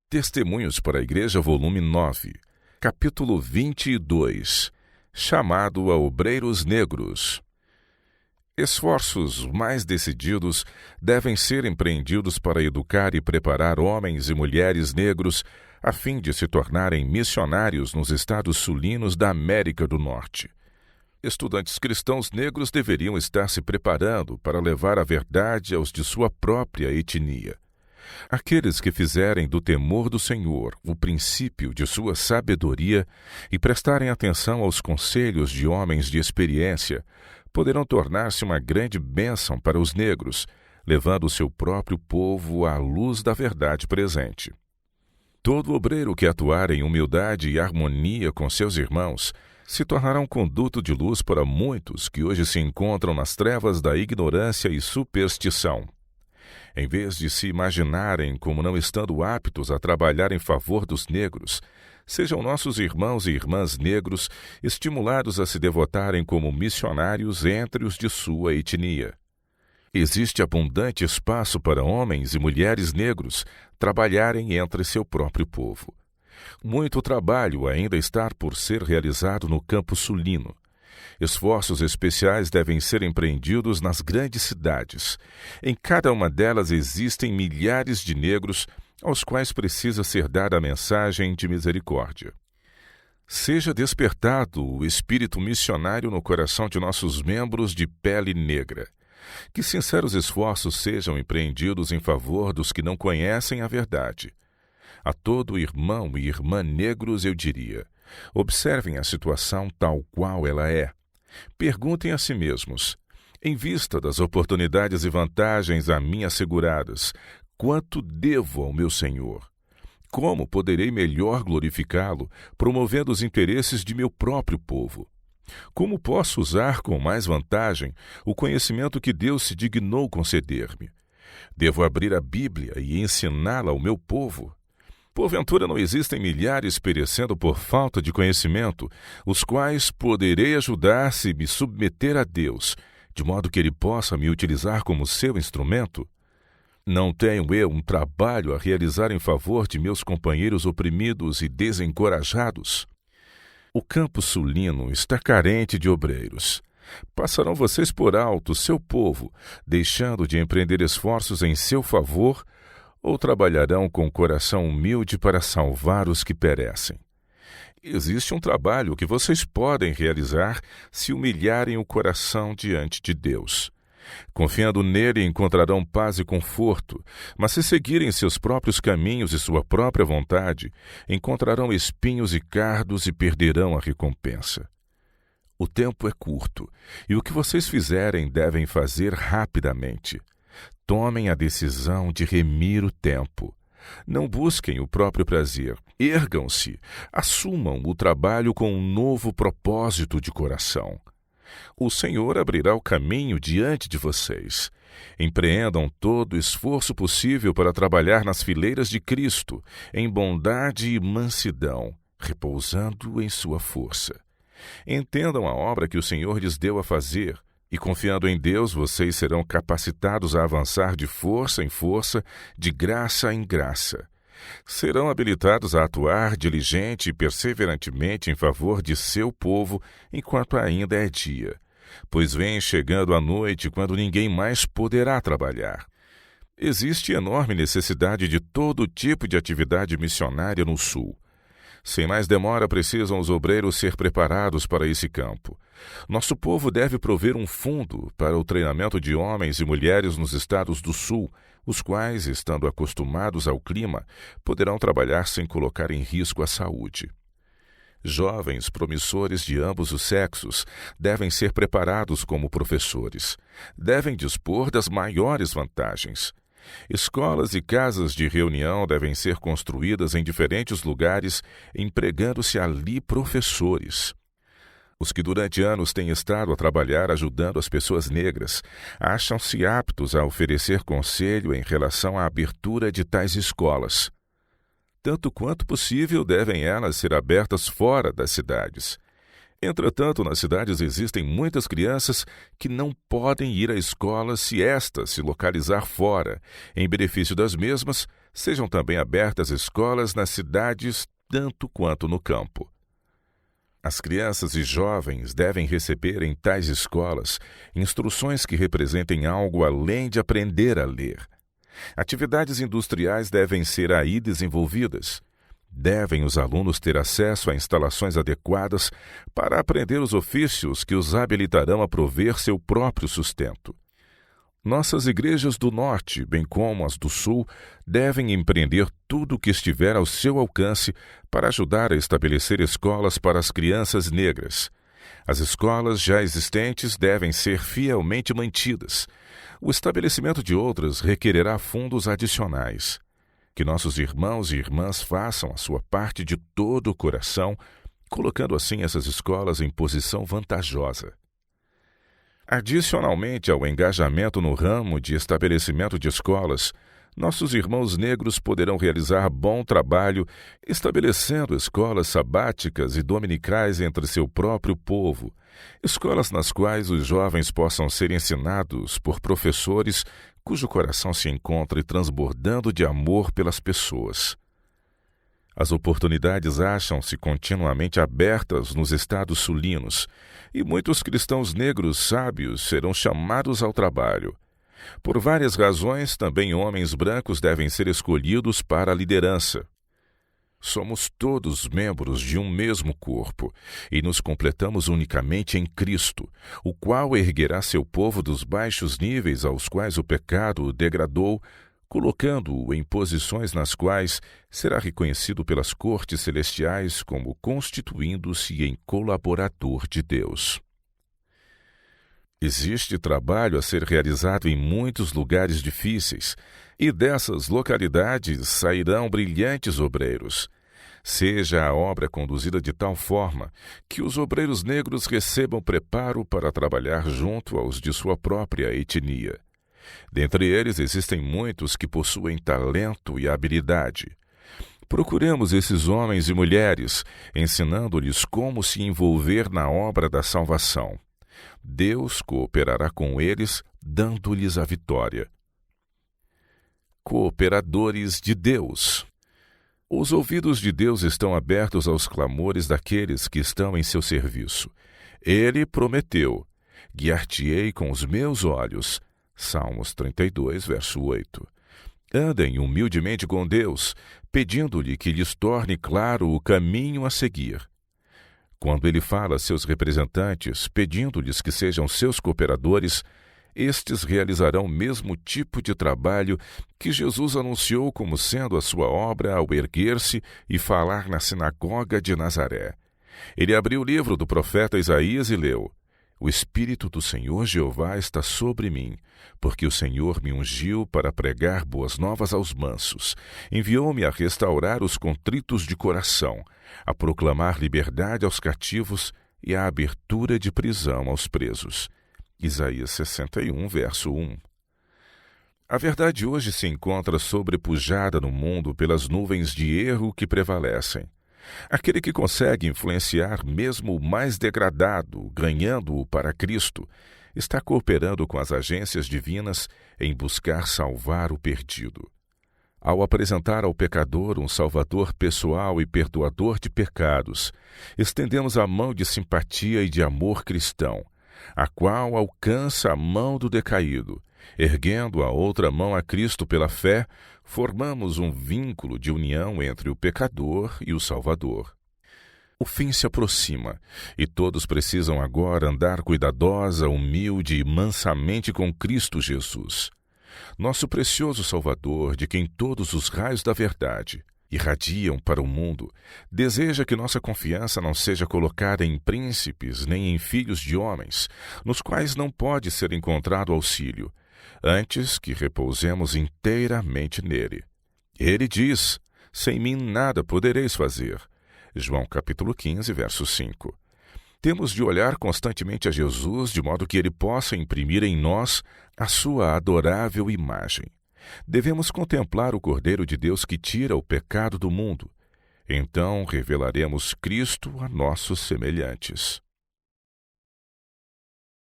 Testemunhos para a Igreja, volume 9, capítulo 22, chamado a Obreiros Negros. Esforços mais decididos devem ser empreendidos para educar e preparar homens e mulheres negros a fim de se tornarem missionários nos estados sulinos da América do Norte. Estudantes cristãos negros deveriam estar se preparando para levar a verdade aos de sua própria etnia. Aqueles que fizerem do temor do Senhor o princípio de sua sabedoria e prestarem atenção aos conselhos de homens de experiência, poderão tornar-se uma grande bênção para os negros, levando o seu próprio povo à luz da verdade presente. Todo obreiro que atuar em humildade e harmonia com seus irmãos se tornará um conduto de luz para muitos que hoje se encontram nas trevas da ignorância e superstição. Em vez de se imaginarem como não estando aptos a trabalhar em favor dos negros, sejam nossos irmãos e irmãs negros estimulados a se devotarem como missionários entre os de sua etnia. Existe abundante espaço para homens e mulheres negros trabalharem entre seu próprio povo. Muito trabalho ainda está por ser realizado no campo sulino. Esforços especiais devem ser empreendidos nas grandes cidades. Em cada uma delas existem milhares de negros aos quais precisa ser dada a mensagem de misericórdia. Seja despertado o espírito missionário no coração de nossos membros de pele negra. Que sinceros esforços sejam empreendidos em favor dos que não conhecem a verdade. A todo irmão e irmã negros eu diria: observem a situação tal qual ela é. Perguntem a si mesmos, em vista das oportunidades e vantagens a mim asseguradas, quanto devo ao meu Senhor? Como poderei melhor glorificá-lo, promovendo os interesses de meu próprio povo? Como posso usar com mais vantagem o conhecimento que Deus se dignou conceder-me? Devo abrir a Bíblia e ensiná-la ao meu povo? Porventura não existem milhares perecendo por falta de conhecimento, os quais poderei ajudar se me submeter a Deus, de modo que Ele possa me utilizar como seu instrumento? Não tenho eu um trabalho a realizar em favor de meus companheiros oprimidos e desencorajados? O campo sulino está carente de obreiros. Passarão vocês por alto seu povo, deixando de empreender esforços em seu favor, ou trabalharão com coração humilde para salvar os que perecem? Existe um trabalho que vocês podem realizar se humilharem o coração diante de Deus. Confiando nele encontrarão paz e conforto, mas se seguirem seus próprios caminhos e sua própria vontade, encontrarão espinhos e cardos e perderão a recompensa. O tempo é curto, e o que vocês fizerem devem fazer rapidamente. Tomem a decisão de remir o tempo. Não busquem o próprio prazer. Ergam-se, assumam o trabalho com um novo propósito de coração. O Senhor abrirá o caminho diante de vocês. Empreendam todo o esforço possível para trabalhar nas fileiras de Cristo, em bondade e mansidão, repousando em sua força. Entendam a obra que o Senhor lhes deu a fazer, e confiando em Deus, vocês serão capacitados a avançar de força em força, de graça em graça. Serão habilitados a atuar diligente e perseverantemente em favor de seu povo enquanto ainda é dia, pois vem chegando a noite quando ninguém mais poderá trabalhar. Existe enorme necessidade de todo tipo de atividade missionária no Sul. Sem mais demora, precisam os obreiros ser preparados para esse campo. Nosso povo deve prover um fundo para o treinamento de homens e mulheres nos estados do Sul, os quais, estando acostumados ao clima, poderão trabalhar sem colocar em risco a saúde. Jovens promissores de ambos os sexos devem ser preparados como professores. Devem dispor das maiores vantagens. Escolas e casas de reunião devem ser construídas em diferentes lugares, empregando-se ali professores. Os que durante anos têm estado a trabalhar ajudando as pessoas negras acham-se aptos a oferecer conselho em relação à abertura de tais escolas. Tanto quanto possível, devem elas ser abertas fora das cidades. Entretanto, nas cidades existem muitas crianças que não podem ir à escola se esta se localizar fora, em benefício das mesmas, sejam também abertas escolas nas cidades, tanto quanto no campo. As crianças e jovens devem receber em tais escolas instruções que representem algo além de aprender a ler. Atividades industriais devem ser aí desenvolvidas. Devem os alunos ter acesso a instalações adequadas para aprender os ofícios que os habilitarão a prover seu próprio sustento. Nossas igrejas do Norte, bem como as do Sul, devem empreender tudo o que estiver ao seu alcance para ajudar a estabelecer escolas para as crianças negras. As escolas já existentes devem ser fielmente mantidas. O estabelecimento de outras requererá fundos adicionais. Que nossos irmãos e irmãs façam a sua parte de todo o coração, colocando assim essas escolas em posição vantajosa. Adicionalmente ao engajamento no ramo de estabelecimento de escolas, nossos irmãos negros poderão realizar bom trabalho estabelecendo escolas sabáticas e dominicais entre seu próprio povo, escolas nas quais os jovens possam ser ensinados por professores cujo coração se encontre transbordando de amor pelas pessoas. As oportunidades acham-se continuamente abertas nos estados sulinos, e muitos cristãos negros sábios serão chamados ao trabalho. Por várias razões, também homens brancos devem ser escolhidos para a liderança. Somos todos membros de um mesmo corpo, e nos completamos unicamente em Cristo, o qual erguerá seu povo dos baixos níveis aos quais o pecado o degradou, colocando-o em posições nas quais será reconhecido pelas cortes celestiais como constituindo-se em colaborador de Deus. Existe trabalho a ser realizado em muitos lugares difíceis, e dessas localidades sairão brilhantes obreiros. Seja a obra conduzida de tal forma que os obreiros negros recebam preparo para trabalhar junto aos de sua própria etnia. Dentre eles existem muitos que possuem talento e habilidade. Procuremos esses homens e mulheres, ensinando-lhes como se envolver na obra da salvação. Deus cooperará com eles, dando-lhes a vitória. Cooperadores de Deus. Os ouvidos de Deus estão abertos aos clamores daqueles que estão em seu serviço. Ele prometeu: guiar-te-ei com os meus olhos. Salmos 32, verso 8. Andem humildemente com Deus, pedindo-lhe que lhes torne claro o caminho a seguir. Quando ele fala a seus representantes, pedindo-lhes que sejam seus cooperadores, estes realizarão o mesmo tipo de trabalho que Jesus anunciou como sendo a sua obra ao erguer-se e falar na sinagoga de Nazaré. Ele abriu o livro do profeta Isaías e leu: O Espírito do Senhor Jeová está sobre mim, porque o Senhor me ungiu para pregar boas novas aos mansos. Enviou-me a restaurar os contritos de coração, a proclamar liberdade aos cativos e a abertura de prisão aos presos. Isaías 61, verso 1. A verdade hoje se encontra sobrepujada no mundo pelas nuvens de erro que prevalecem. Aquele que consegue influenciar mesmo o mais degradado, ganhando-o para Cristo, está cooperando com as agências divinas em buscar salvar o perdido. Ao apresentar ao pecador um Salvador pessoal e perdoador de pecados, estendemos a mão de simpatia e de amor cristão, a qual alcança a mão do decaído. Erguendo a outra mão a Cristo pela fé, formamos um vínculo de união entre o pecador e o Salvador. O fim se aproxima, e todos precisam agora andar cuidadosa, humilde e mansamente com Cristo Jesus. Nosso precioso Salvador, de quem todos os raios da verdade irradiam para o mundo, deseja que nossa confiança não seja colocada em príncipes nem em filhos de homens, nos quais não pode ser encontrado auxílio, antes que repousemos inteiramente nele. Ele diz: sem mim nada podereis fazer. João capítulo 15, verso 5. Temos de olhar constantemente a Jesus, de modo que ele possa imprimir em nós a sua adorável imagem. Devemos contemplar o Cordeiro de Deus que tira o pecado do mundo. Então revelaremos Cristo a nossos semelhantes.